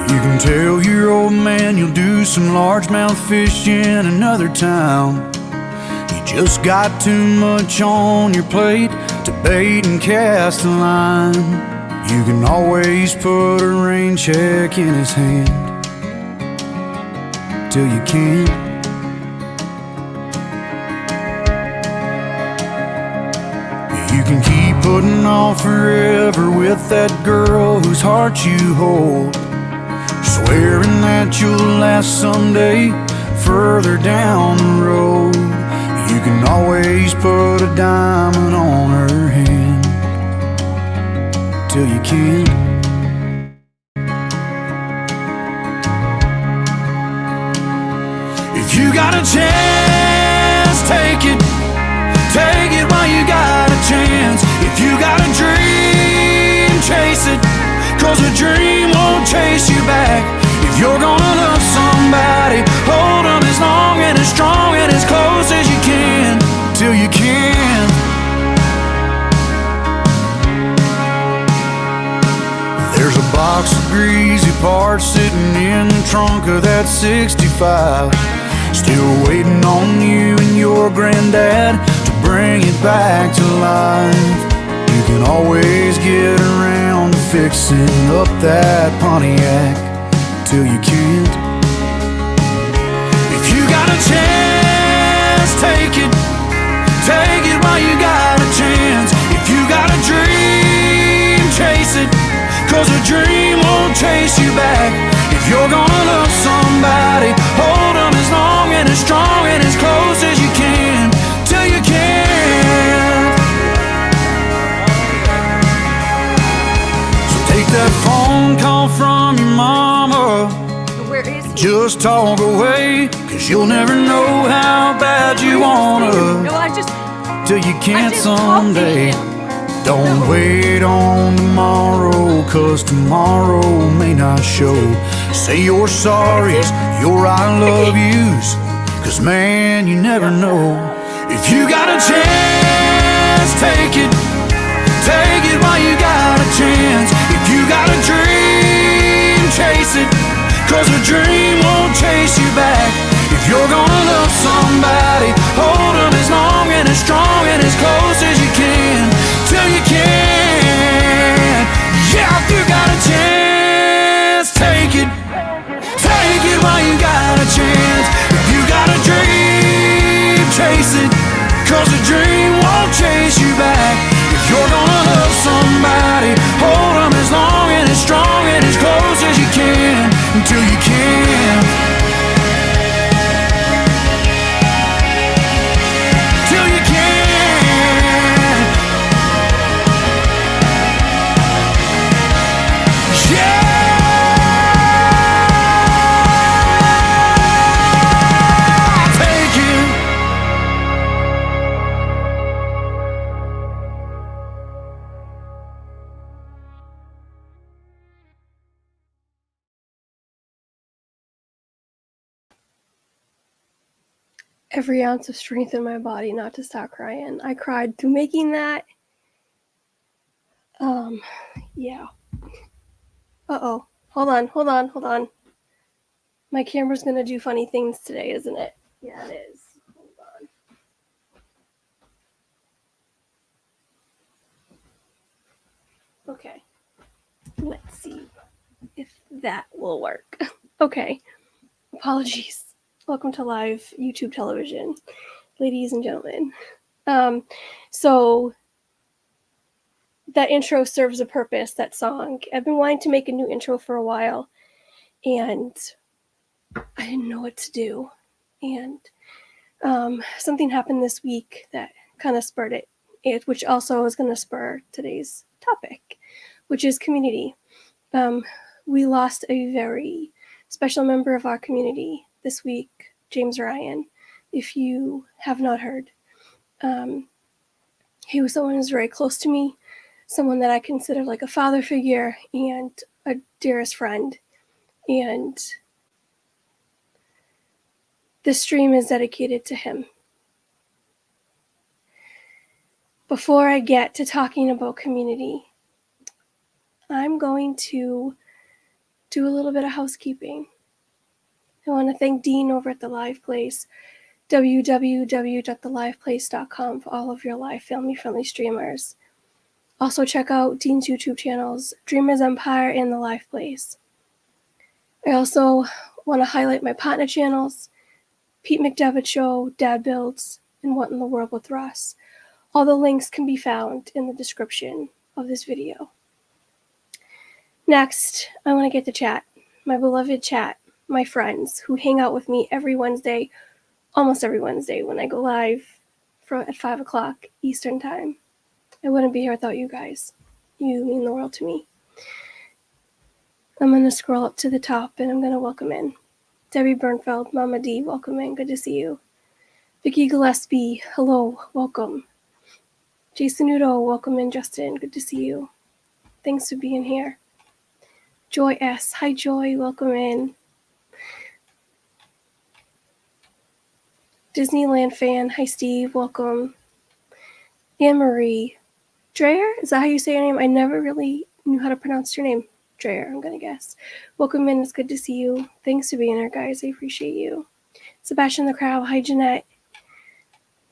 You can tell your old man you'll do some largemouth fish in another town. You just got too much on your plate to bait and cast a line. You can always put a rain check in his hand till you can't. You can keep putting off forever with that girl whose heart you hold, swearing that you'll last someday further down the road. You can always put a diamond on her hand till you can't. If you got a chance, take it. Take it while you got a chance. If you got a dream, chase it, 'cause a dream won't chase you back. If you're gonna love somebody, hold them as long and as strong and as close as you can, till you can. There's a box of greasy parts sitting in the trunk of that 65, still waiting on you and your granddad to bring it back to life. You can always get around to fixing up that Pontiac till you can't. If you got a chance, take it. Take it while you got a chance. If you got a dream, chase it, 'cause a dream won't chase you back. If you're gonna love somebody, hold them as long and as strong and as close as you can, till you can't. So take that phone call from your mama. Where is he? Just talk away, 'cause you'll never know how bad you wanna, No, I just till you can't talked to someday. him. Don't wait on tomorrow, 'cause tomorrow may not show. Say your sorries, your I love yous, 'cause man, you never know. If you got a chance, take it. Take it while you got a chance. If you got a dream, chase it, 'cause a dream won't chase you back. If you're gonna love somebody, hold them as long and as strong and as close as you can, till you can. Yeah, if you got a chance, take it. Take it while you got a chance. If you got a dream, chase it, 'cause a dream won't chase you back. If you're gonna love somebody, hold them as long and as strong and as close as you can, until you can. Till you can. Yeah. Take it. Every ounce of strength in my body not to stop crying. I cried through making that. Yeah. Uh-oh. Hold on. My camera's gonna do funny things today, isn't it? Yeah, it is. Hold on. Okay. Let's see if that will work. Okay. Apologies. Welcome to live YouTube television, ladies and gentlemen. So that intro serves a purpose, that song. I've been wanting to make a new intro for a while, and I didn't know what to do. And something happened this week that kind of spurred it, which also is going to spur today's topic, which is community. We lost a very special member of our community this week, James Ryan. If you have not heard, he was someone who was very close to me, someone that I consider like a father figure and a dearest friend. And this stream is dedicated to him. Before I get to talking about community, I'm going to do a little bit of housekeeping. I want to thank Dean over at The Live Place, www.theliveplace.com, for all of your live family-friendly streamers. Also check out Dean's YouTube channels, Dreamers Empire and The Live Place. I also want to highlight my partner channels, Pete McDevitt Show, Dad Builds, and What in the World with Russ. All the links can be found in the description of this video. Next, I want to get to chat, my beloved chat, my friends who hang out with me every Wednesday, almost every Wednesday when I go live at 5 o'clock Eastern Time. I wouldn't be here without you guys. You mean the world to me. I'm going to scroll up to the top and I'm going to welcome in Debbie Bernfeld, Mama D, welcome in, good to see you. Vicki Gillespie, hello, welcome. Jason Udo, welcome in, Justin, good to see you. Thanks for being here. Joy S, hi Joy, welcome in. Disneyland fan, hi Steve, welcome. Anne-Marie, Dreyer, is that how you say your name? I never really knew how to pronounce your name. Dreyer, I'm going to guess. Welcome in, it's good to see you. Thanks for being here, guys, I appreciate you. Sebastian the Crowd, hi Jeanette.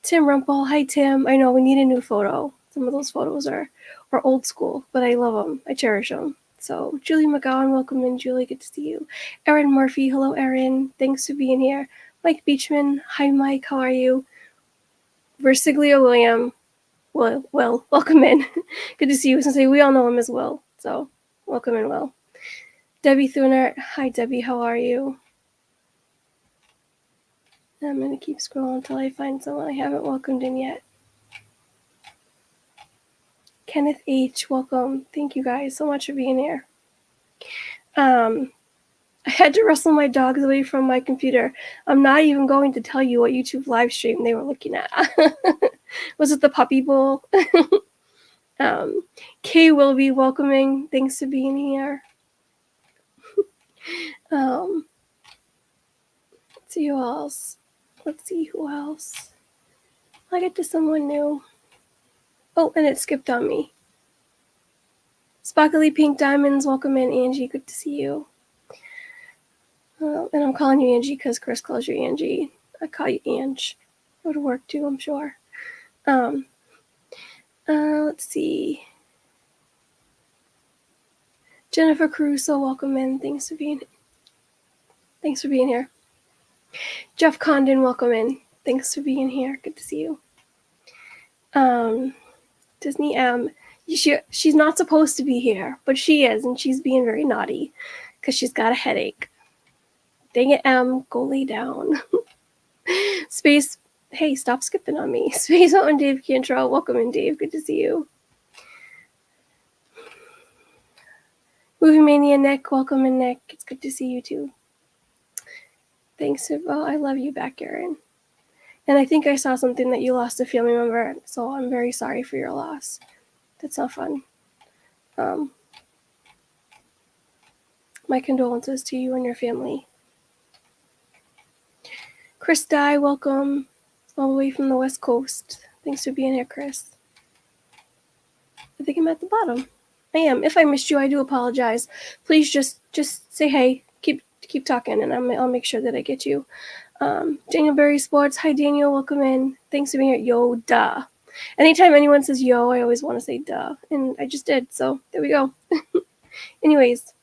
Tim Rumpel, hi Tim. I know, we need a new photo. Some of those photos are old school, but I love them. I cherish them. So, Julie McGowan, welcome in, Julie, good to see you. Erin Murphy, hello Erin, thanks for being here. Mike Beachman, hi Mike, how are you? Versiglio William, Will, welcome in. Good to see you. Since we all know him as Will, so welcome in, Will. Debbie Thuner, hi Debbie, how are you? I'm going to keep scrolling until I find someone I haven't welcomed in yet. Kenneth H, welcome. Thank you guys so much for being here. I had to wrestle my dogs away from my computer. I'm not even going to tell you what YouTube live stream they were looking at. Was it the Puppy Bowl? Kay will be welcoming. Thanks for being here. Let's see who else. I'll get to someone new. Oh, and it skipped on me. Sparkly Pink Diamonds, welcome in, Angie. Good to see you. And I'm calling you Angie because Chris calls you Angie. I call you Ange. Go to work too, I'm sure. Let's see. Jennifer Caruso, welcome in. Thanks for being here. Jeff Condon, welcome in. Thanks for being here. Good to see you. Disney M. She's not supposed to be here, but she is, and she's being very naughty because she's got a headache. Dang it, M. Go lay down. Space. Hey, stop skipping on me. Space Mountain Dave Cantrell. Welcome in, Dave. Good to see you. Movie Mania Nick. Welcome in, Nick. It's good to see you, too. Thanks. Well, I love you back, Erin. And I think I saw something that you lost a family member, so I'm very sorry for your loss. That's not fun. My condolences to you and your family. Chris Dye, welcome all the way from the West Coast. Thanks for being here, Chris. I think I'm at the bottom. I am. If I missed you, I do apologize. Please just say hey. Keep talking, and I'll make sure that I get you. Daniel Berry Sports. Hi, Daniel. Welcome in. Thanks for being here. Yo, duh. Anytime anyone says yo, I always want to say duh, and I just did. So there we go. Anyways,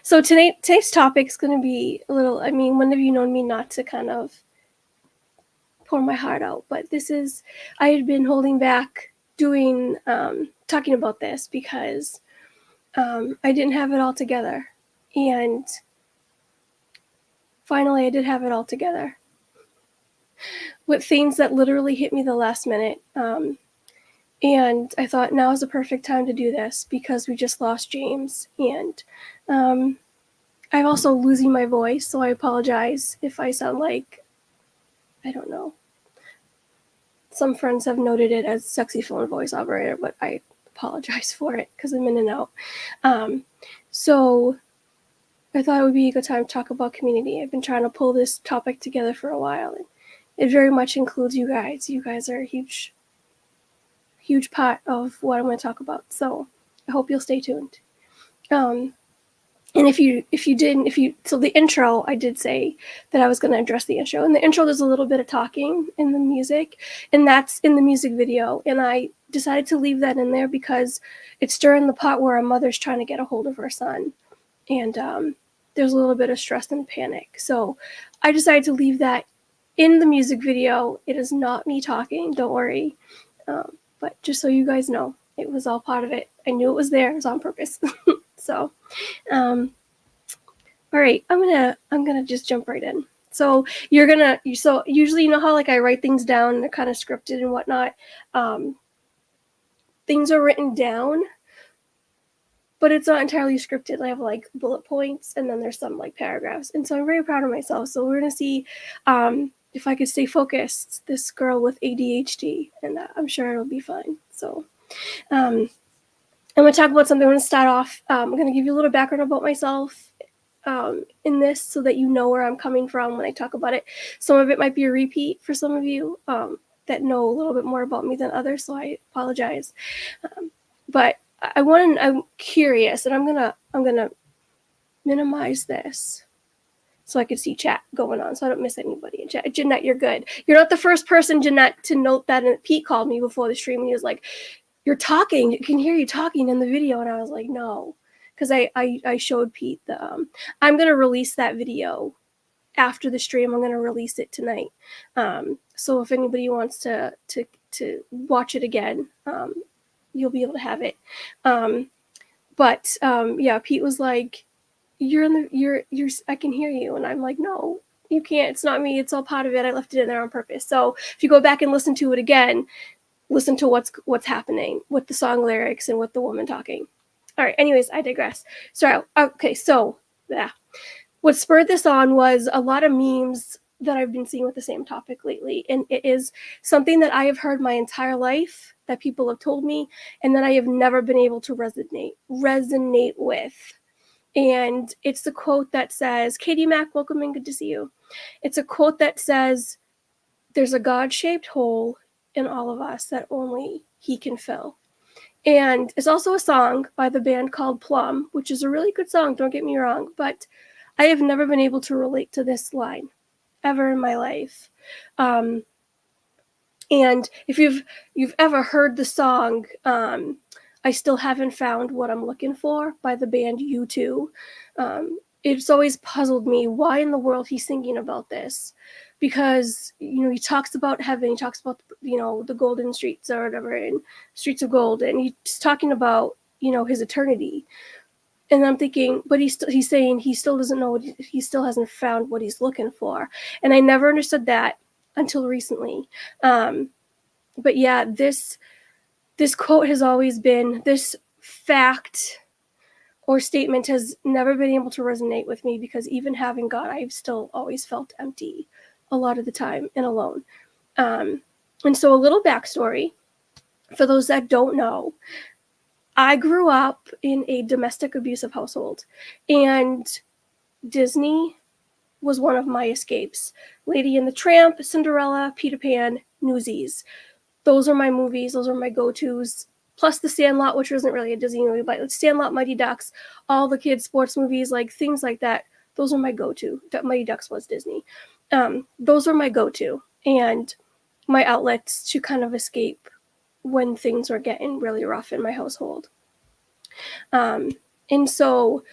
so today's topic is going to be a little. I mean, when have you known me not to kind of pour my heart out? But I had been holding back doing talking about this because I didn't have it all together, and finally I did have it all together with things that literally hit me the last minute. And I thought now is the perfect time to do this because we just lost James, and I'm also losing my voice, so I apologize if I sound like, I don't know. Some friends have noted it as sexy phone voice operator, but I apologize for it because I'm in and out. So I thought it would be a good time to talk about community. I've been trying to pull this topic together for a while, and it very much includes you guys. You guys are a huge part of what I'm going to talk about. So I hope you'll stay tuned. And so the intro, I did say that I was going to address the intro. In the intro, there's a little bit of talking in the music, and that's in the music video. And I decided to leave that in there because it's during the part where a mother's trying to get a hold of her son. And there's a little bit of stress and panic. So I decided to leave that in the music video. It is not me talking, don't worry. But just so you guys know, it was all part of it. I knew it was there. It was on purpose. So, all right, I'm gonna just jump right in. So so usually, you know how like I write things down and they're kind of scripted and whatnot. Things are written down, but it's not entirely scripted. I have like bullet points and then there's some like paragraphs. And so I'm very proud of myself. So we're gonna see if I could stay focused, this girl with ADHD, and I'm sure it'll be fine. So I'm gonna talk about something. I'm gonna start off. I'm gonna give you a little background about myself in this so that you know where I'm coming from when I talk about it. Some of it might be a repeat for some of you that know a little bit more about me than others, so I apologize. But I'm curious, and I'm gonna minimize this so I can see chat going on, so I don't miss anybody in chat. Jeanette, you're good. You're not the first person, Jeanette, to note that. And Pete called me before the stream, and he was like, "You're talking. You can hear you talking in the video," and I was like, "No." Because I showed Pete I'm going to release that video after the stream. I'm going to release it tonight. So if anybody wants to watch it again, you'll be able to have it. Yeah, Pete was like, you're I can hear you. And I'm like, no, you can't. It's not me. It's all part of it. I left it in there on purpose. So if you go back and listen to it again, listen to what's happening with the song lyrics and with the woman talking. All right, anyways, I digress. Sorry. Okay, so yeah. What spurred this on was a lot of memes that I've been seeing with the same topic lately. And it is something that I have heard my entire life, that people have told me, and that I have never been able to resonate with. And it's the quote that says, Katie Mack, welcome and good to see you. It's a quote that says, there's a God-shaped hole in all of us that only he can fill. And it's also a song by the band called Plum, which is a really good song, don't get me wrong, but I have never been able to relate to this line ever in my life. And if you've ever heard the song, I Still Haven't Found What I'm Looking For by the band U2, it's always puzzled me why in the world he's singing about this. Because, he talks about heaven, he talks about, the golden streets or whatever, and streets of gold, and he's talking about, his eternity. And I'm thinking, but he's saying he still doesn't know he still hasn't found what he's looking for. And I never understood that until recently. But yeah, this quote has always been, this fact or statement has never been able to resonate with me, because even having God, I've still always felt empty a lot of the time and alone. And so a little backstory for those that don't know. I grew up in a domestic abusive household, and Disney was one of my escapes. Lady and the Tramp, Cinderella, Peter Pan, Newsies. Those are my movies. Those are my go-tos. Plus The Sandlot, which wasn't really a Disney movie, but Sandlot, Mighty Ducks, all the kids' sports movies, like things like that. Those are my go-to. Mighty Ducks was Disney. Those are my go-to and my outlets to kind of escape when things were getting really rough in my household. And so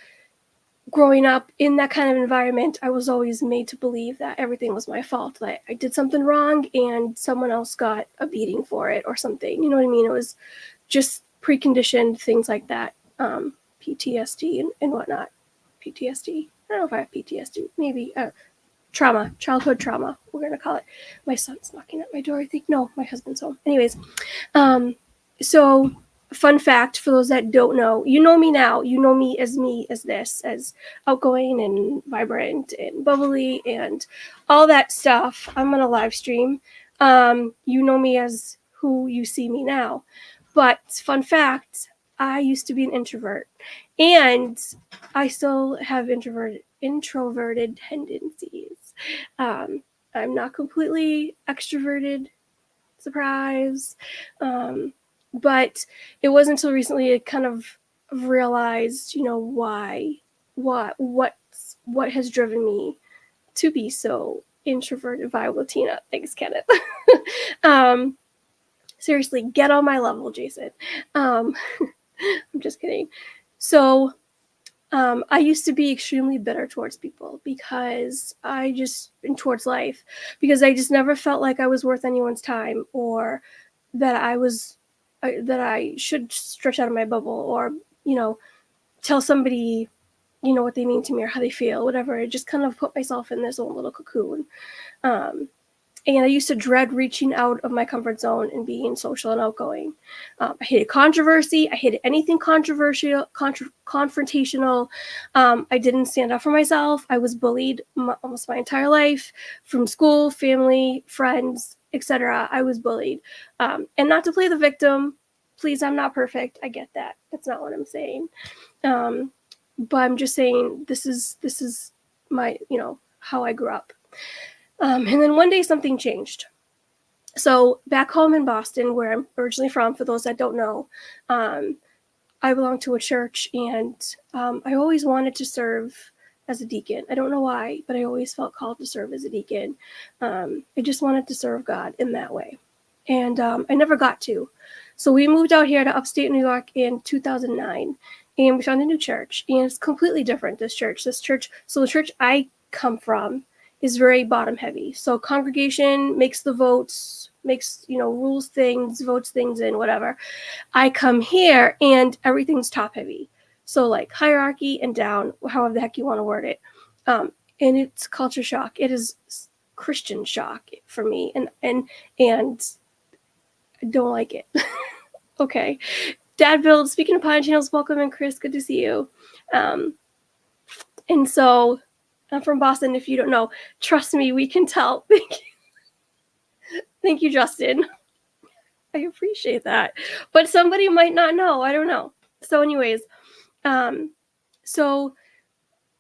growing up in that kind of environment, I was always made to believe that everything was my fault, that I did something wrong and someone else got a beating for it or something. You know what I mean? It was just preconditioned things like that, PTSD and whatnot. PTSD. I don't know if I have PTSD. Maybe trauma, childhood trauma, we're going to call it. My son's knocking at my door, I think. No, my husband's home. Anyways, so fun fact for those that don't know, you know me now. You know me as this, as outgoing and vibrant and bubbly and all that stuff. I'm on a live stream. You know me as who you see me now. But fun fact, I used to be an introvert, and I still have introverted tendencies. I'm not completely extroverted. Surprise. But it wasn't until recently it kind of realized, what has driven me to be so introverted. Viola Tina, thanks, Kenneth. Seriously, get on my level, Jason. I'm just kidding. So I used to be extremely bitter towards people towards life, because I just never felt like I was worth anyone's time, or that that I should stretch out of my bubble, or, tell somebody, what they mean to me or how they feel, whatever. I just kind of put myself in this own little cocoon. And I used to dread reaching out of my comfort zone and being social and outgoing. I hated controversy. I hated anything controversial, confrontational. I didn't stand up for myself. I was bullied almost my entire life, from school, family, friends, etc. I was bullied. And not to play the victim. Please, I'm not perfect. I get that. That's not what I'm saying. But I'm just saying this is my, how I grew up. And then one day something changed. So back home in Boston, where I'm originally from, for those that don't know, I belong to a church, and I always wanted to serve as a deacon. I don't know why, but I always felt called to serve as a deacon. I just wanted to serve God in that way. And I never got to. So we moved out here to upstate New York in 2009, and we found a new church, and it's completely different, this church. So the church I come from is very bottom heavy. So congregation makes the votes, rules things, votes things in, whatever. I come here and everything's top heavy. So like hierarchy and down, however the heck you want to word it. And it's culture shock. It is Christian shock for me. And I don't like it. Okay. Dad Build, speaking of pod channels, welcome in, Chris. Good to see you. And so I'm from Boston, if you don't know. Trust me, we can tell. Thank you, Justin. I appreciate that. But somebody might not know. I don't know. So anyways, so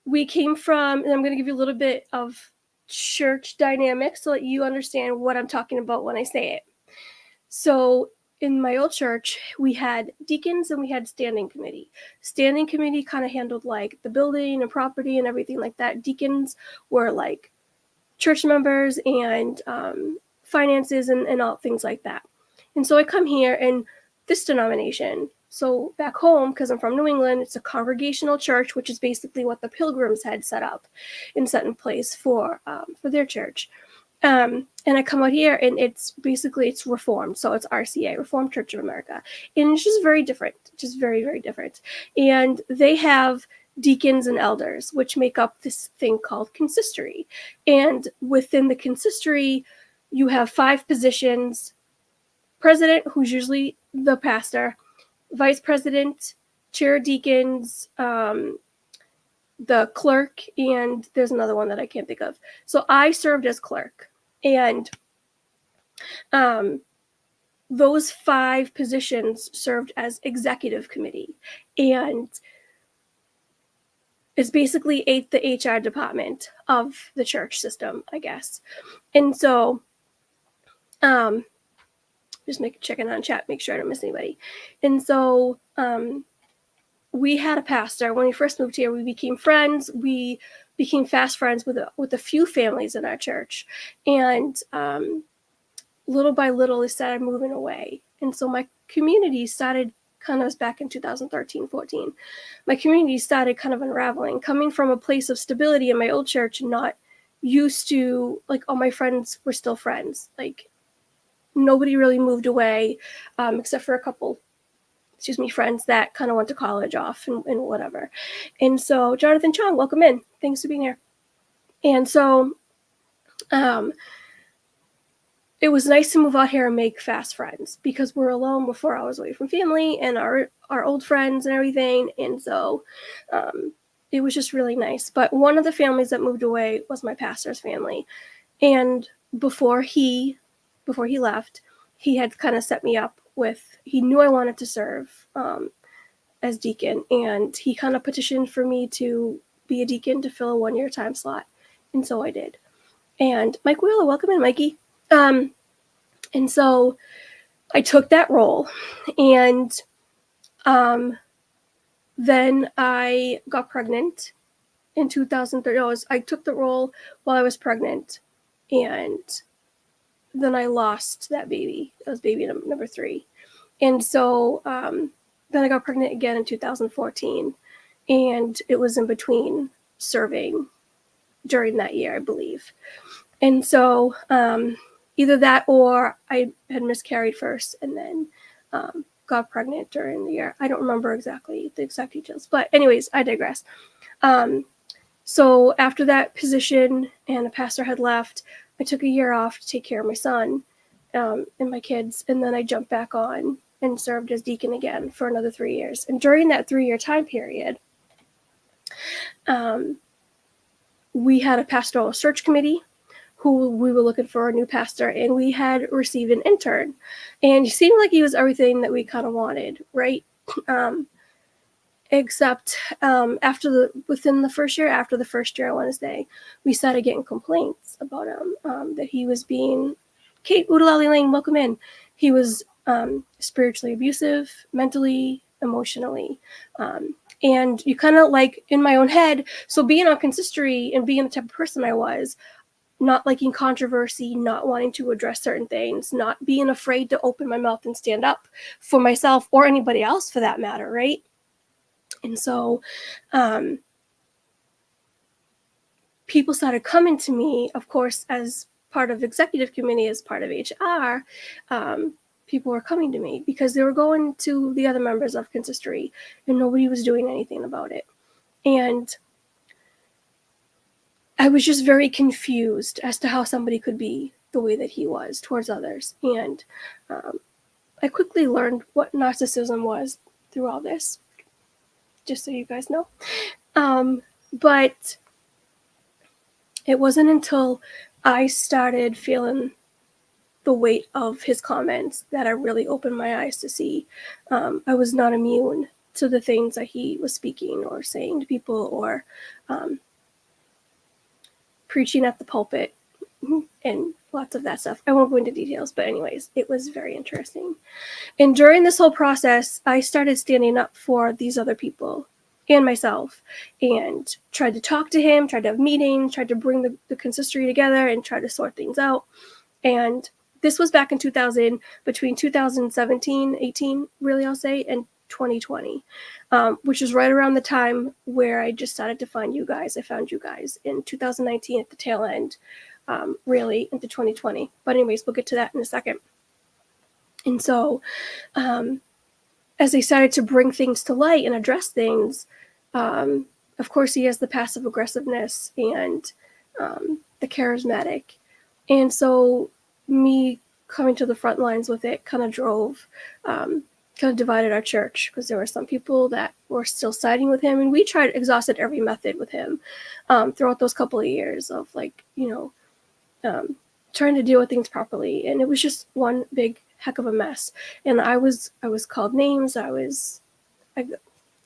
we came from, and I'm going to give you a little bit of church dynamics so that you understand what I'm talking about when I say it. So in my old church, we had deacons and we had standing committee. Standing committee kind of handled like the building and property and everything like that. Deacons were like church members and finances and all things like that. And so I come here, and this denomination, so back home, because I'm from New England, it's a congregational church, which is basically what the Pilgrims had set up and set in place for their church. And I come out here, and it's Reformed. So it's RCA, Reformed Church of America. And it's just very different, just very, very different. And they have deacons and elders, which make up this thing called consistory. And within the consistory, you have 5 positions: president, who's usually the pastor, vice president, chair of deacons, the clerk, and there's another one that I can't think of. So I served as clerk. And those 5 positions served as executive committee. And it's basically the HR department of the church system, I guess. And so just checking on chat, make sure I don't miss anybody. And so we had a pastor. When we first moved here, we became friends. We became fast friends with a few families in our church. And little by little, they started moving away. And so my community started kind of back in 2013, 14. My community started kind of unraveling, coming from a place of stability in my old church, not used to, like, all my friends were still friends. Like, nobody really moved away, except for a couple friends that kind of went to college off and whatever. And so Jonathan Chong, welcome in. Thanks for being here. And so it was nice to move out here and make fast friends, because we're alone before I was away from family and our old friends and everything. And so it was just really nice. But one of the families that moved away was my pastor's family. And before he left, he had kind of set me up with, he knew I wanted to serve as deacon, and he kind of petitioned for me to be a deacon to fill a 1-year time slot. And so I did. And Mike Wheeler, welcome in, Mikey. And so I took that role, and Then I got pregnant in 2013. I took the role while I was pregnant, and then I lost that baby. That was baby number 3. And so then I got pregnant again in 2014, and it was in between serving during that year, I believe. And so either that or I had miscarried first and then got pregnant during the year. I don't remember exactly the exact details, but anyways, I digress. So after that position and the pastor had left, I took a year off to take care of my son and my kids, and then I jumped back on and served as deacon again for another 3 years. And during that 3-year time period, we had a pastoral search committee who we were looking for a new pastor, and we had received an intern, and he seemed like he was everything that we kind of wanted, right? Except within the first year, after the first year, I want to say, we started getting complaints about him, that he was being, Kate Oodalali Lane, welcome in. He was spiritually abusive, mentally, emotionally. And you kind of like in my own head, so being on consistory and being the type of person I was, not liking controversy, not wanting to address certain things, not being afraid to open my mouth and stand up for myself or anybody else for that matter, right? And so people started coming to me, of course, as part of executive committee, as part of HR, people were coming to me because they were going to the other members of consistory and nobody was doing anything about it. And I was just very confused as to how somebody could be the way that he was towards others. And I quickly learned what narcissism was through all this, just so you guys know. But it wasn't until I started feeling the weight of his comments that I really opened my eyes to see I was not immune to the things that he was speaking or saying to people or preaching at the pulpit and lots of that stuff. I won't go into details, but anyways, it was very interesting. And during this whole process, I started standing up for these other people and myself and tried to talk to him, tried to have meetings, tried to bring the consistory together and try to sort things out. And this was back in 2000, between 2017, 18, really, I'll say, and 2020, which is right around the time where I just started to find you guys. I found you guys in 2019 at the tail end, really into 2020. But anyways, we'll get to that in a second. And so as they started to bring things to light and address things, of course, he has the passive aggressiveness and the charismatic. And so me coming to the front lines with it kind of drove, kind of divided our church because there were some people that were still siding with him. And we tried, exhausted every method with him throughout those couple of years of like, trying to deal with things properly. And it was just one big heck of a mess. And I was called names. I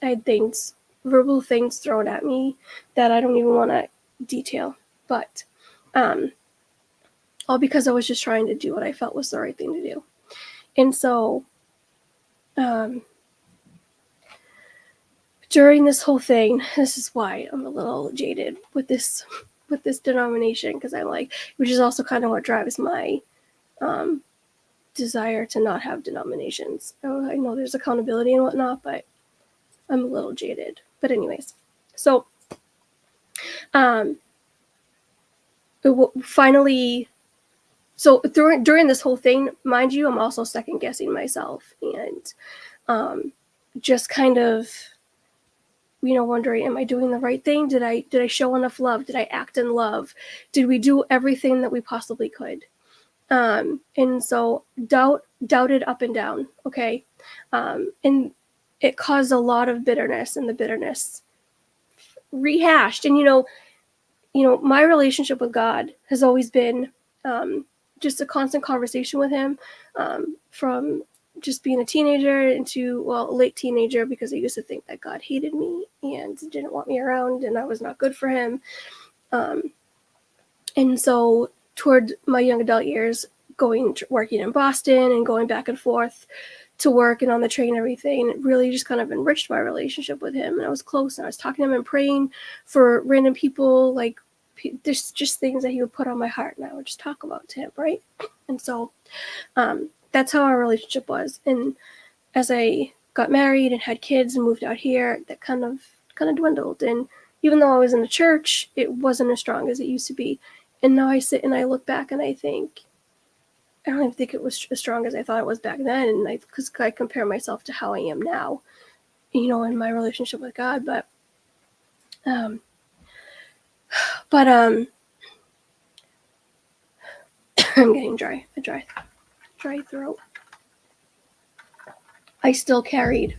had things, verbal things thrown at me that I don't even want to detail, but all because I was just trying to do what I felt was the right thing to do. And so during this whole thing, this is why I'm a little jaded with this denomination, because I'm like, which is also kind of what drives my desire to not have denominations. I know there's accountability and whatnot, but I'm a little jaded. But anyways, so finally, so during this whole thing, mind you, I'm also second guessing myself and just kind of, wondering, am I doing the right thing? Did I show enough love? Did I act in love? Did we do everything that we possibly could? And so doubted up and down. Okay. And it caused a lot of bitterness, and the bitterness rehashed. And, my relationship with God has always been just a constant conversation with him from just being a teenager into, a late teenager, because I used to think that God hated me and didn't want me around and I was not good for him. And so toward my young adult years, working in Boston and going back and forth to work and on the train and everything. And it really just kind of enriched my relationship with him. And I was close, and I was talking to him and praying for random people, like there's just things that he would put on my heart, and I would just talk about to him, right? And so that's how our relationship was. And as I got married and had kids and moved out here, that kind of dwindled. And even though I was in the church, it wasn't as strong as it used to be. And now I sit and I look back and I think, I don't even think it was as strong as I thought it was back then. And because I compare myself to how I am now, you know, in my relationship with God. But I'm getting a dry throat. I still carried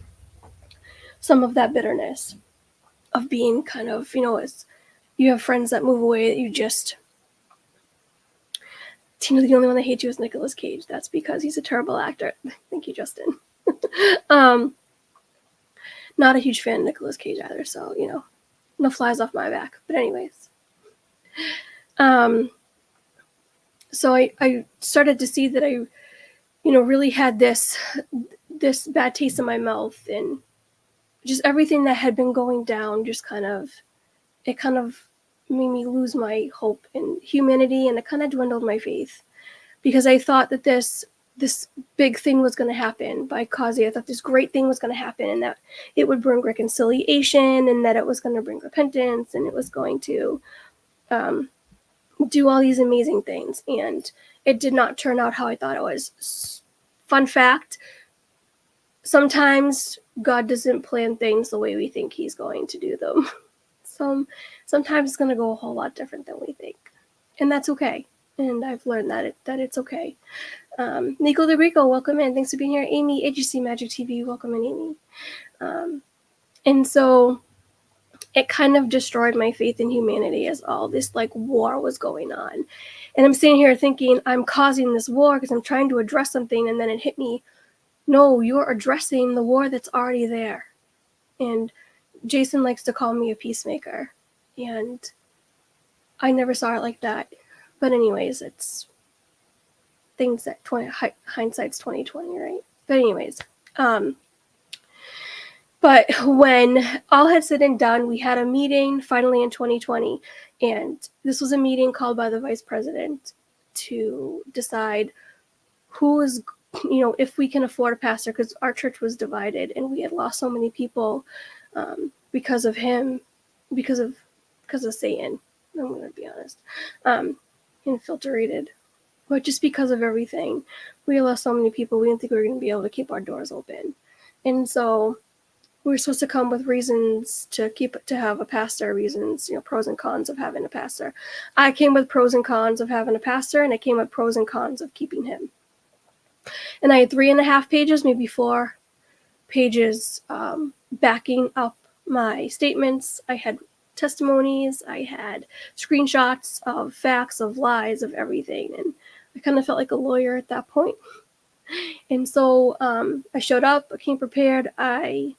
some of that bitterness of being kind of, you know, as you have friends that move away that you just, Tina, the only one that hates you is Nicolas Cage. That's because he's a terrible actor. Thank you, Justin. Not a huge fan of Nicolas Cage either, so, you know, no flies off my back. But anyways, so I started to see that I, you know, really had this bad taste in my mouth, and just everything that had been going down just kind of made me lose my hope in humanity, and it kind of dwindled my faith, because I thought that this big thing was going to happen by Kazi. I thought this great thing was going to happen, and that it would bring reconciliation, and that it was going to bring repentance, and it was going to do all these amazing things. And it did not turn out how I thought it was. Fun fact, sometimes God doesn't plan things the way we think he's going to do them. Sometimes it's going to go a whole lot different than we think, and that's okay. And I've learned that it's okay. Nico de Rico, welcome in. Thanks for being here. Amy, AGC Magic TV, welcome in, Amy. And so it kind of destroyed my faith in humanity as all this like war was going on. And I'm sitting here thinking I'm causing this war because I'm trying to address something, and then it hit me, no, you're addressing the war that's already there. And Jason likes to call me a peacemaker, and I never saw it like that. But anyways, it's things that hindsight's 2020, right? But anyways, but when all had said and done, we had a meeting finally in 2020, and this was a meeting called by the vice president to decide who is, you know, if we can afford a pastor, because our church was divided and we had lost so many people because of him, because of Satan. I'm going to be honest, infiltrated, but just because of everything, we lost so many people. We didn't think we were going to be able to keep our doors open, and so we were supposed to come with reasons to have a pastor, reasons, you know, pros and cons of having a pastor. I came with pros and cons of having a pastor, and I came with pros and cons of keeping him. And I had 3.5 pages, maybe 4 pages, backing up my statements. I had testimonies, I had screenshots of facts, of lies, of everything. And I kind of felt like a lawyer at that point. And so I showed up, I came prepared, I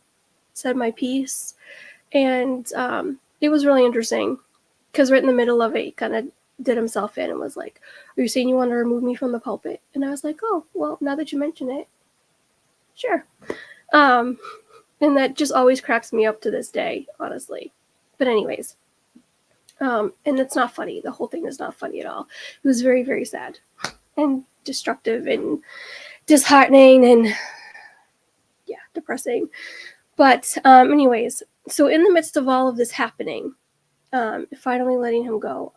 said my piece, and it was really interesting, because right in the middle of it, he kind of did himself in and was like, are you saying you want to remove me from the pulpit? And I was like, oh, well, now that you mention it, sure. And that just always cracks me up to this day, honestly. But anyways, and it's not funny. The whole thing is not funny at all. It was very, very sad and destructive and disheartening and, yeah, depressing. But anyways, so in the midst of all of this happening, finally letting him go,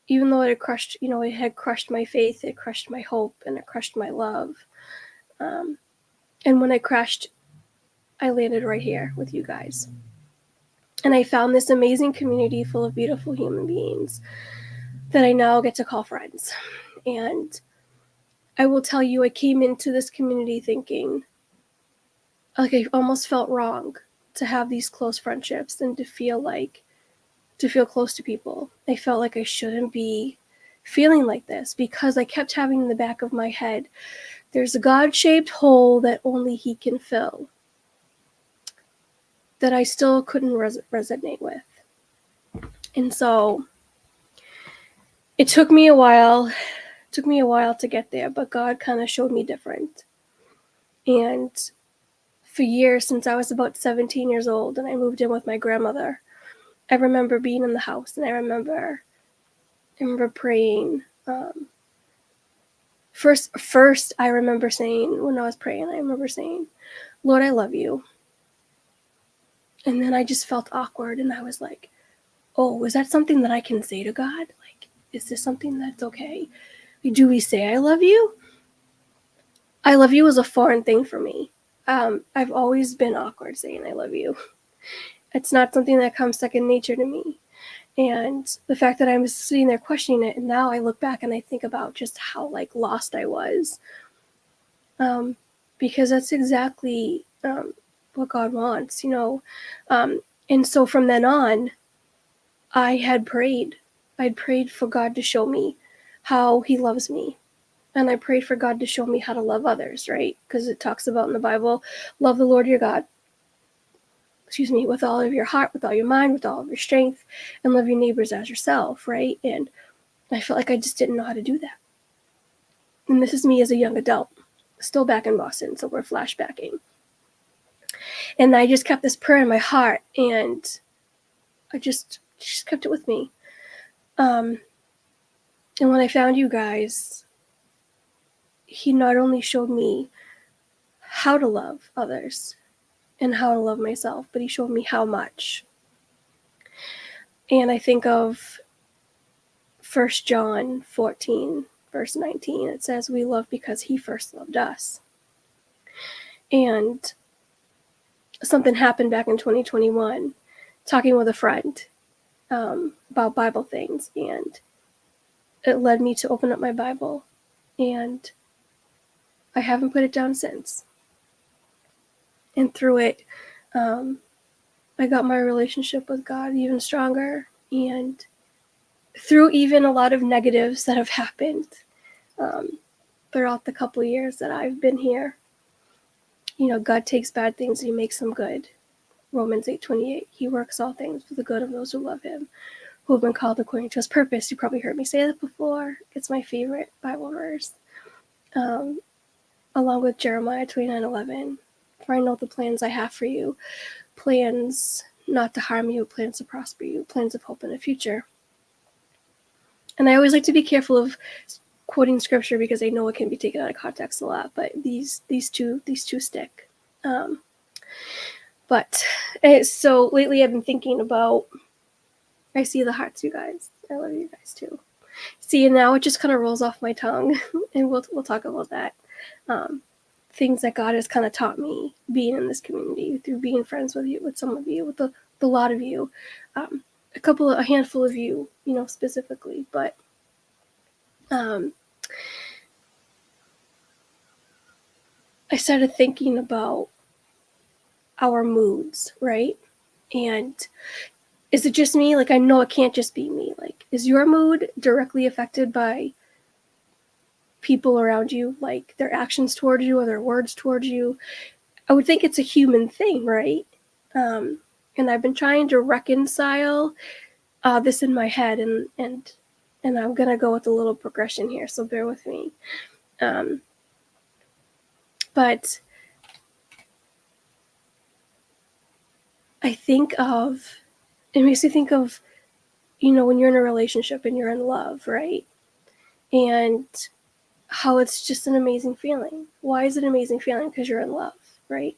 even though it had crushed, you know, it had crushed my faith, it crushed my hope, and it crushed my love. And when I crashed, I landed right here with you guys. And I found this amazing community full of beautiful human beings that I now get to call friends. And I will tell you, I came into this community thinking, like, I almost felt wrong to have these close friendships and to feel close to people. I felt like I shouldn't be feeling like this, because I kept having in the back of my head, there's a God-shaped hole that only he can fill, that I still couldn't resonate with. And so it took me a while to get there, but God kind of showed me different. And for years, since I was about 17 years old and I moved in with my grandmother, I remember being in the house and I remember praying. First, I remember saying, when I was praying, I remember saying, Lord, I love you. And then I just felt awkward and I was like, oh, is that something that I can say to God? Like, is this something that's okay? Do we say I love you? I love you is a foreign thing for me. I've always been awkward saying I love you. It's not something that comes second nature to me. And the fact that I was sitting there questioning it, and now I look back and I think about just how like lost I was. Because that's exactly what God wants, you know. And so from then on, I had prayed. I'd prayed for God to show me how he loves me. And I prayed for God to show me how to love others, right? Because it talks about in the Bible, love the Lord your God, with all of your heart, with all your mind, with all of your strength, and love your neighbors as yourself, right? And I felt like I just didn't know how to do that. And this is me as a young adult, still back in Boston, so we're flashbacking. And I just kept this prayer in my heart, and I just kept it with me. And when I found you guys, he not only showed me how to love others and how to love myself, but he showed me how much. And I think of 1 John 14, verse 19. It says, we love because he first loved us. And something happened back in 2021, talking with a friend about Bible things. And it led me to open up my Bible. And I haven't put it down since. And through it, I got my relationship with God even stronger. And through even a lot of negatives that have happened throughout the couple of years that I've been here, you know, God takes bad things and he makes them good. Romans 8:28. He works all things for the good of those who love him, who have been called according to his purpose. You probably heard me say that before. It's my favorite Bible verse. Along with Jeremiah 29:11. For I know the plans I have for you, plans not to harm you, plans to prosper you, plans of hope in the future. And I always like to be careful of quoting scripture because I know it can be taken out of context a lot, but these two stick. But so lately I've been thinking about, I see the hearts, you guys. I love you guys too. See, and now it just kind of rolls off my tongue, and we'll talk about that. Things that God has kind of taught me being in this community through being friends with you, with some of you, with the lot of you, a handful of you, you know, specifically, but I started thinking about our moods, right? And is it just me? Like, I know it can't just be me. Like, is your mood directly affected by people around you, like their actions towards you or their words towards you? I would think it's a human thing, right? And I've been trying to reconcile this in my head, and I'm gonna go with a little progression here, so bear with me. But it makes me think of, you know, when you're in a relationship and you're in love, right? And how it's just an amazing feeling. Why is it an amazing feeling? Because you're in love, right?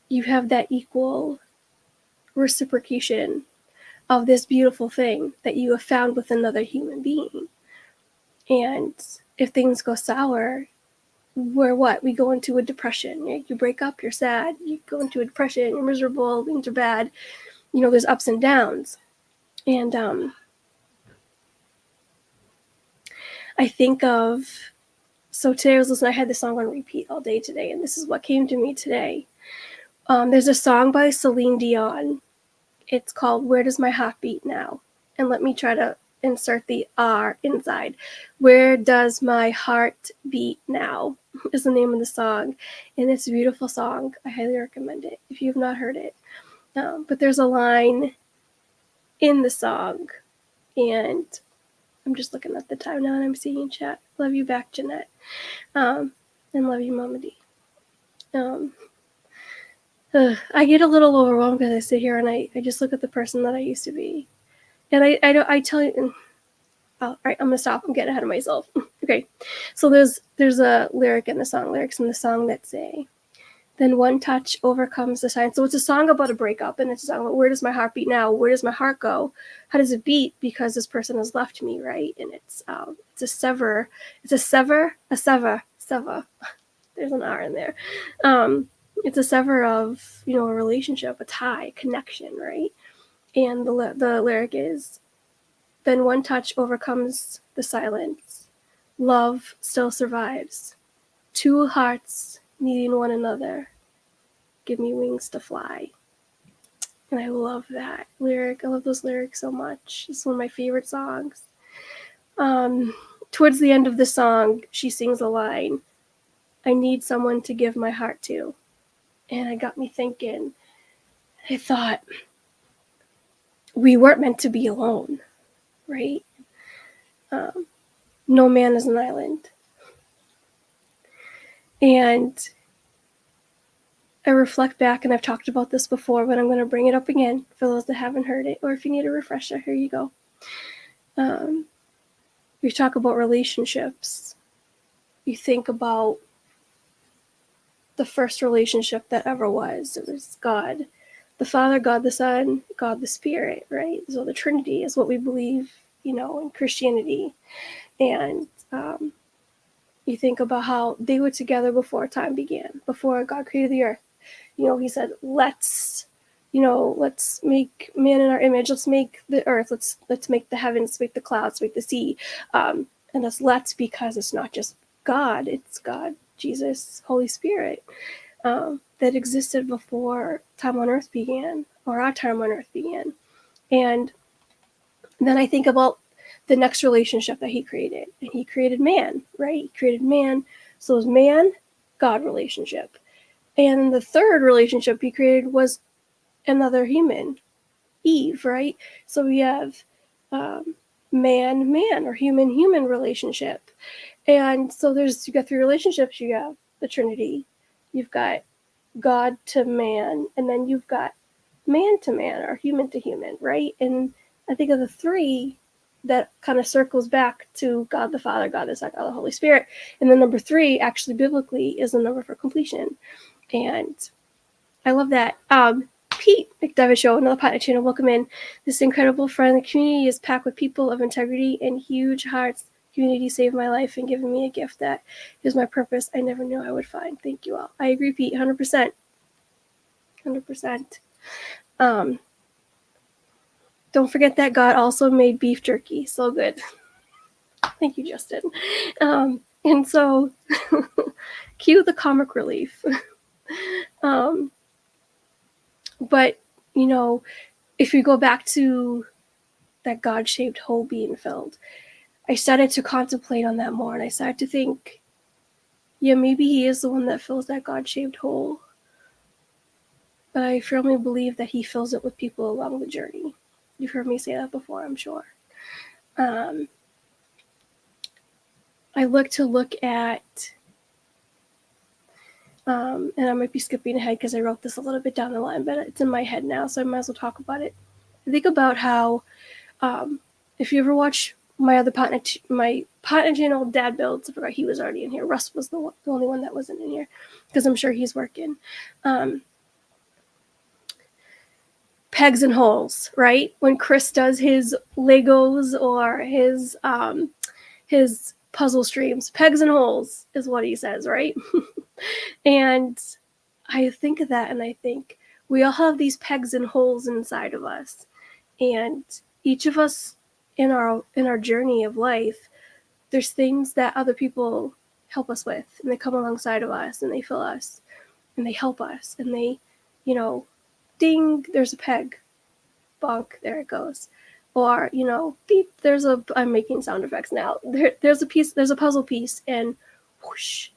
You have that equal reciprocation of this beautiful thing that you have found with another human being. And if things go sour, we go into a depression. Right? You break up, you're sad, you go into a depression, you're miserable, things are bad. You know, there's ups and downs. And I think of, so today I had this song on repeat all day today, and this is what came to me today. There's a song by Celine Dion. It's called Where Does My Heart Beat Now? And let me try to insert the R inside. Where Does My Heart Beat Now is the name of the song. And it's a beautiful song. I highly recommend it if you've not heard it. But there's a line in the song, and I'm just looking at the time now and I'm seeing chat. Love you back, Jeanette. and love you, Mama D. I get a little overwhelmed because I sit here and I just look at the person that I used to be. And I tell you, all right, I'm gonna stop. I'm getting ahead of myself. Okay, so there's a lyrics in the song that say, "Then one touch overcomes the silence." So it's a song about a breakup, and it's a song about where does my heart beat now? Where does my heart go? How does it beat? Because this person has left me, right? And it's a sever. It's a sever. There's an R in there. It's a sever of a relationship, a tie, connection, right? And the lyric is, "Then one touch overcomes the silence. Love still survives. Two hearts needing one another. Give me wings to fly." And I love that lyric. I love those lyrics so much. It's one of my favorite songs. Towards the end of the song, she sings a line, "I need someone to give my heart to." And it got me thinking. I thought, we weren't meant to be alone, right? No man is an island. And I reflect back, and I've talked about this before, but I'm going to bring it up again for those that haven't heard it, or if you need a refresher, here you go. We talk about relationships. You think about the first relationship that ever was. It was God, the Father, God the Son, God the Spirit, right? So the Trinity is what we believe, in Christianity. And you think about how they were together before time began, before God created the earth. He said, let's make man in our image. Let's make the earth. Let's make the heavens, let's make the clouds, make the sea. And that's let's, because it's not just God, it's God, Jesus, Holy Spirit, that existed before time on earth began, or our time on earth began. And then I think about the next relationship that he created. And he created man, right? He created man. So it was man-God relationship. And the third relationship he created was another human, Eve, right? So we have man-man, or human-human relationship. And so you got three relationships. You have the Trinity, you've got God to man, and then you've got man to man, or human to human, right? And I think of the three, that kind of circles back to God the Father, God the Son, God the Holy Spirit. And the number 3, actually biblically, is the number for completion. And I love that. Pete McDevitt Show, another partner channel, welcome in. This incredible friend. The community is packed with people of integrity and huge hearts. Community saved my life and given me a gift that is my purpose I never knew I would find. Thank you all. I agree, Pete, 100%. 100%. Don't forget that God also made beef jerky. So good. Thank you, Justin. And so, cue the comic relief. But, if you go back to that God-shaped hole being filled, I started to contemplate on that more, and I started to think, yeah, maybe he is the one that fills that God-shaped hole. But I firmly believe that he fills it with people along the journey. You've heard me say that before, I'm sure. I look at, and I might be skipping ahead because I wrote this a little bit down the line, but it's in my head now, so I might as well talk about it. I think about how, if you ever watch my partner channel, Dad Builds, I forgot he was already in here. Russ was the only one that wasn't in here, because I'm sure he's working. Pegs and holes, right? When Chris does his Legos or his puzzle streams, pegs and holes is what he says, right? And I think of that, and I think we all have these pegs and holes inside of us, and each of us in our journey of life, there's things that other people help us with, and they come alongside of us, and they fill us, and they help us, and they, ding, there's a peg, bonk, there it goes. Or, beep, I'm making sound effects now. There's a puzzle piece, and whoosh,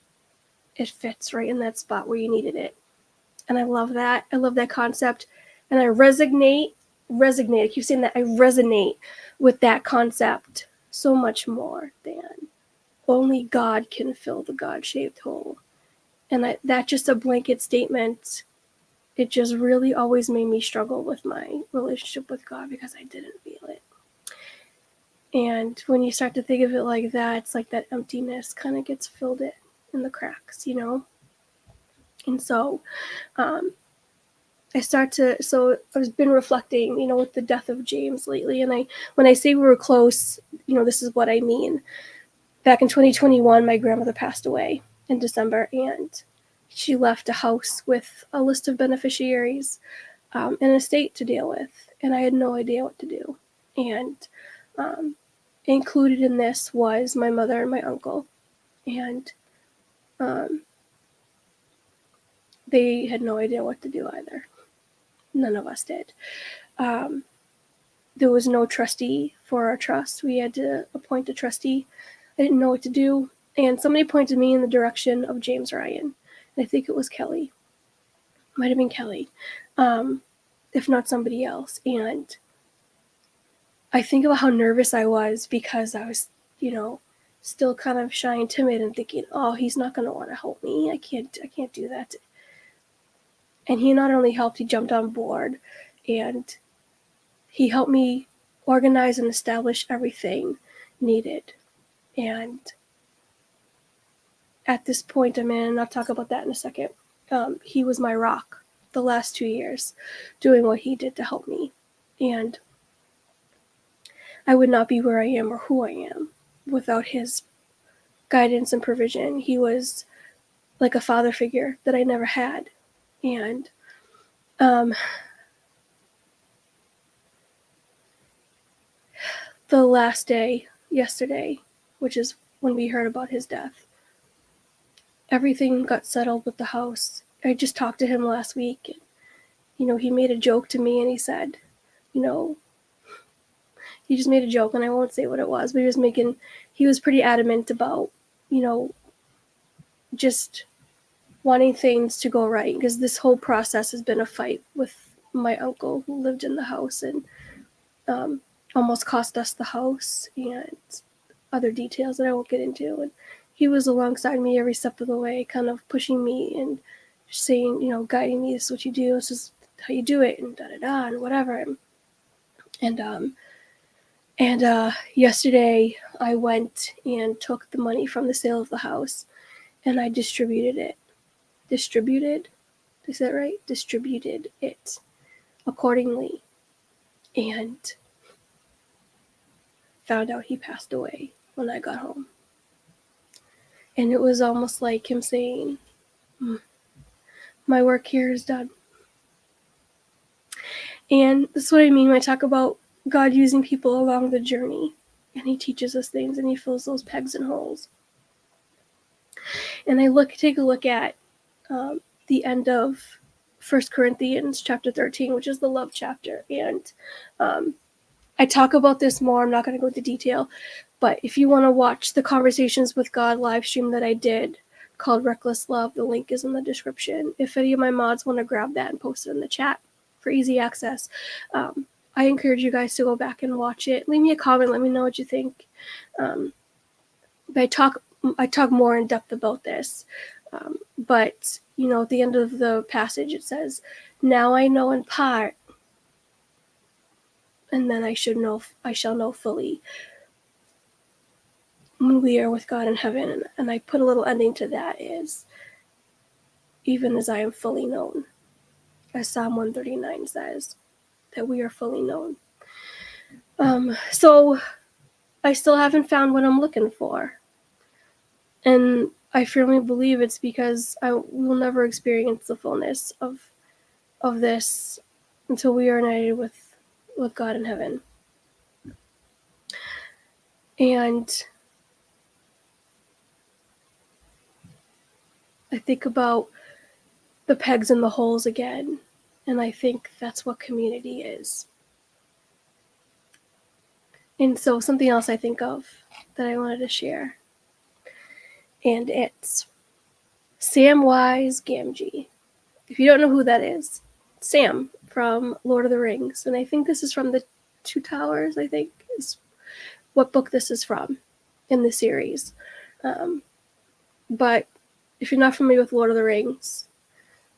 it fits right in that spot where you needed it. And I love that. I love that concept. And I resonate. I keep saying that. I resonate with that concept so much more than only God can fill the God-shaped hole. And that just a blanket statement, it just really always made me struggle with my relationship with God because I didn't feel it. And when you start to think of it like that, it's like that emptiness kind of gets filled in the cracks, you know? And so I've been reflecting, you know, with the death of James lately. And when I say we were close, you know, this is what I mean. Back in 2021, my grandmother passed away in December, and she left a house with a list of beneficiaries and an estate to deal with. And I had no idea what to do. And included in this was my mother and my uncle. And they had no idea what to do either. None of us did. There was no trustee for our trust. We had to appoint a trustee. I didn't know what to do. And somebody pointed me in the direction of James Ryan. And I think it was Kelly. Might have been Kelly. If not somebody else. And I think about how nervous I was because I was, you know, still kind of shy and timid and thinking, oh, he's not going to want to help me. I can't do that. And he not only helped, he jumped on board and he helped me organize and establish everything needed. And at this point, and I'll talk about that in a second, he was my rock the last 2 years, doing what he did to help me. And I would not be where I am or who I am without his guidance and provision. He was like a father figure that I never had. And the last day, yesterday, which is when we heard about his death, everything got settled with the house. I just talked to him last week. And, you know, he made a joke to me and he said, you know, he just made a joke and I won't say what it was, but he was pretty adamant about, you know, just wanting things to go right, because this whole process has been a fight with my uncle who lived in the house and almost cost us the house and other details that I won't get into. And he was alongside me every step of the way, kind of pushing me and saying, you know, guiding me, this is what you do, this is how you do it, and da-da-da, and whatever. And yesterday I went and took the money from the sale of the house and I distributed it. Distributed? Is that right? Distributed it accordingly. And found out he passed away when I got home. And it was almost like him saying, my work here is done. And that's what I mean when I talk about God using people along the journey. And he teaches us things and he fills those pegs and holes. And I take a look at the end of 1 Corinthians chapter 13, which is the love chapter. And I talk about this more. I'm not going to go into detail. But if you want to watch the Conversations with God live stream that I did called Reckless Love, the link is in the description. If any of my mods want to grab that and post it in the chat for easy access, I encourage you guys to go back and watch it. Leave me a comment. Let me know what you think. But I talk more in depth about this. But, you know, at the end of the passage, it says, now I know in part, and then I shall know fully when we are with God in heaven. And I put a little ending to that is, even as I am fully known, as Psalm 139 says, that we are fully known. So I still haven't found what I'm looking for. And I firmly believe it's because we will never experience the fullness of this until we are united with God in heaven. And I think about the pegs and the holes again, and I think that's what community is. And so something else I think of that I wanted to share, and it's Samwise Gamgee. If you don't know who that is, Sam from Lord of the Rings, and I think this is from the Two Towers, I think is what book this is from in the series. But if you're not familiar with Lord of the Rings,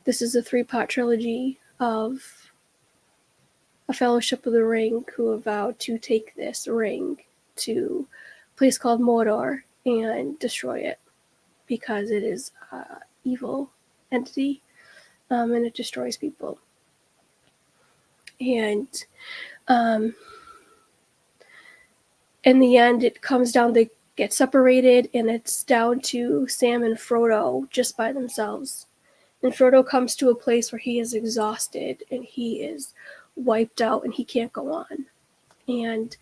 this is a 3-part trilogy of a Fellowship of the Ring who have vowed to take this ring to a place called Mordor and destroy it because it is an evil entity, and it destroys people. And in the end, it comes down, they get separated, and it's down to Sam and Frodo just by themselves. And Frodo comes to a place where he is exhausted and he is wiped out and he can't go on. And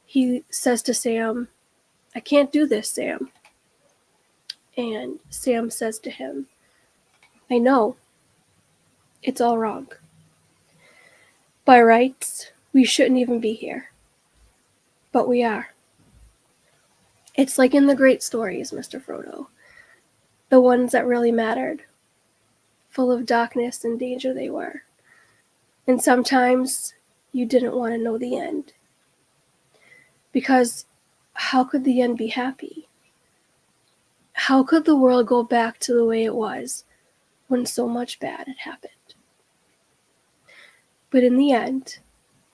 he says to Sam, I can't do this, Sam. And Sam says to him, I know. It's all wrong. By rights, we shouldn't even be here. But we are. It's like in the great stories, Mr. Frodo. The ones that really mattered. Full of darkness and danger they were. And sometimes you didn't want to know the end. Because how could the end be happy? How could the world go back to the way it was when so much bad had happened? But in the end,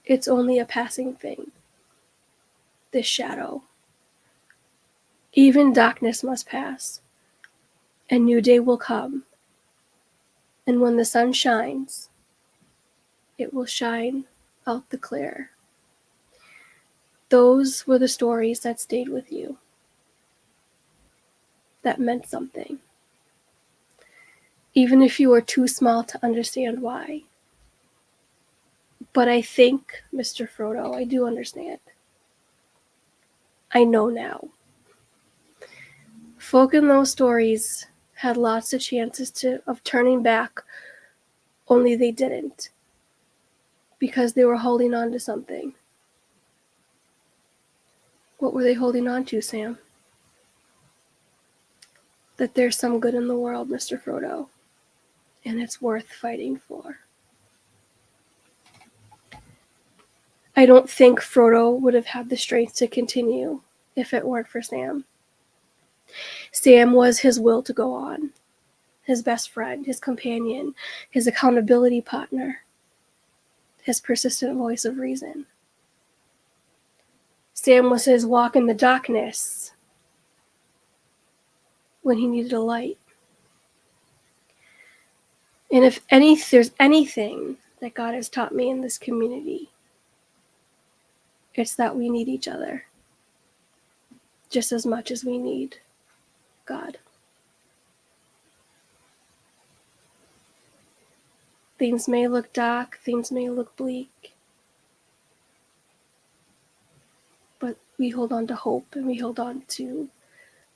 it's only a passing thing. This shadow. Even darkness must pass. A new day will come. And when the sun shines, it will shine out the clear. Those were the stories that stayed with you. That meant something. Even if you were too small to understand why. But I think, Mr. Frodo, I do understand. I know now. Folk in those stories had lots of chances of turning back, only they didn't. Because they were holding on to something. What were they holding on to, Sam? That there's some good in the world, Mr. Frodo. And it's worth fighting for. I don't think Frodo would have had the strength to continue if it weren't for Sam. Sam was his will to go on. His best friend, his companion, his accountability partner. His persistent voice of reason. Sam was his walk in the darkness when he needed a light. And if there's anything that God has taught me in this community, it's that we need each other just as much as we need God. Things may look dark, things may look bleak, but we hold on to hope and we hold on to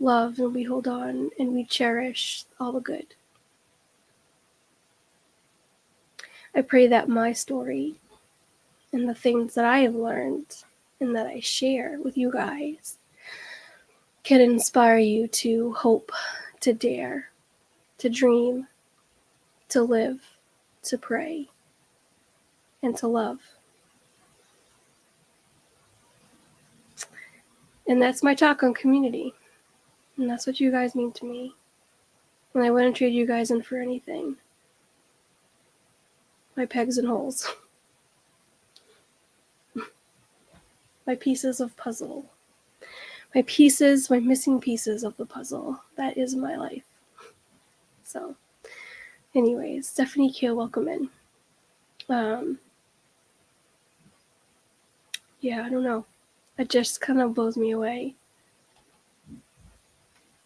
love and we hold on and we cherish all the good. I pray that my story and the things that I have learned and that I share with you guys can inspire you to hope, to dare, to dream, to live, to pray, and to love. And that's my talk on community. And that's what you guys mean to me. And I wouldn't trade you guys in for anything. My pegs and holes. My pieces of puzzle. My missing pieces of the puzzle. That is my life. So, anyways, Stephanie Keel, welcome in. Yeah, I don't know. It just kind of blows me away.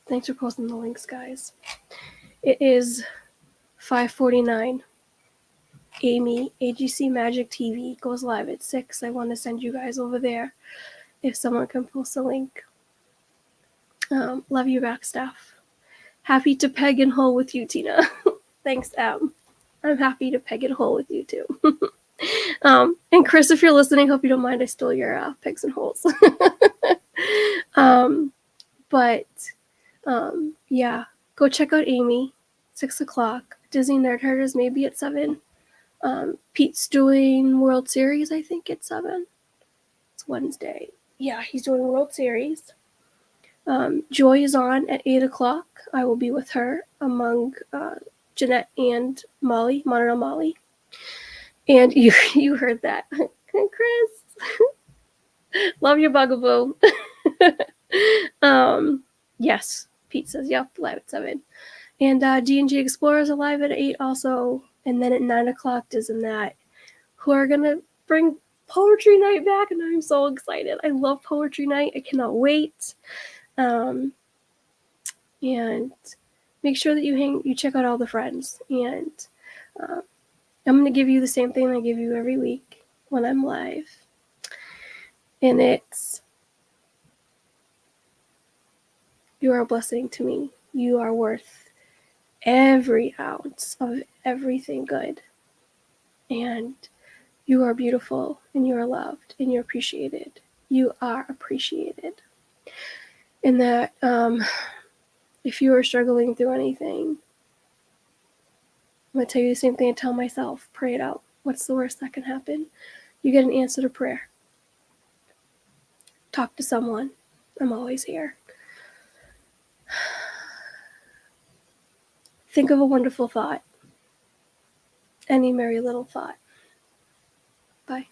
Thanks for posting the links, guys. It is 5:49. Amy, AGC Magic TV goes live at 6. I want to send you guys over there if someone can post a link. Love you back, Steph. Happy to peg and hole with you, Tina. Thanks, Em. I'm happy to peg and hole with you, too. And Chris, if you're listening, hope you don't mind I stole your pegs and holes. Yeah, go check out Amy, 6 o'clock. Disney Nerd Herders maybe at 7. Pete's doing World Series, I think, at 7. It's Wednesday. Yeah, he's doing World Series. Joy is on at 8 o'clock. I will be with her among Jeanette and Molly, Monorail Molly. And you heard that. Chris. Love your bugaboo. Yes. Pete says, yep, live at 7. And D&G Explorers are live at 8 also. And then at 9 o'clock, Diz and That, who are going to bring Poetry Night back. And I'm so excited. I love Poetry Night. I cannot wait. And make sure that you check out all the friends. And I'm going to give you the same thing I give you every week when I'm live. And it's, you are a blessing to me. You are worth every ounce of everything good. And you are beautiful, and you are loved, and you're appreciated. You are appreciated. And that if you are struggling through anything, I'm going to tell you the same thing I tell myself. Pray it out. What's the worst that can happen? You get an answer to prayer. Talk to someone. I'm always here. Think of a wonderful thought. Any merry little thought. Bye.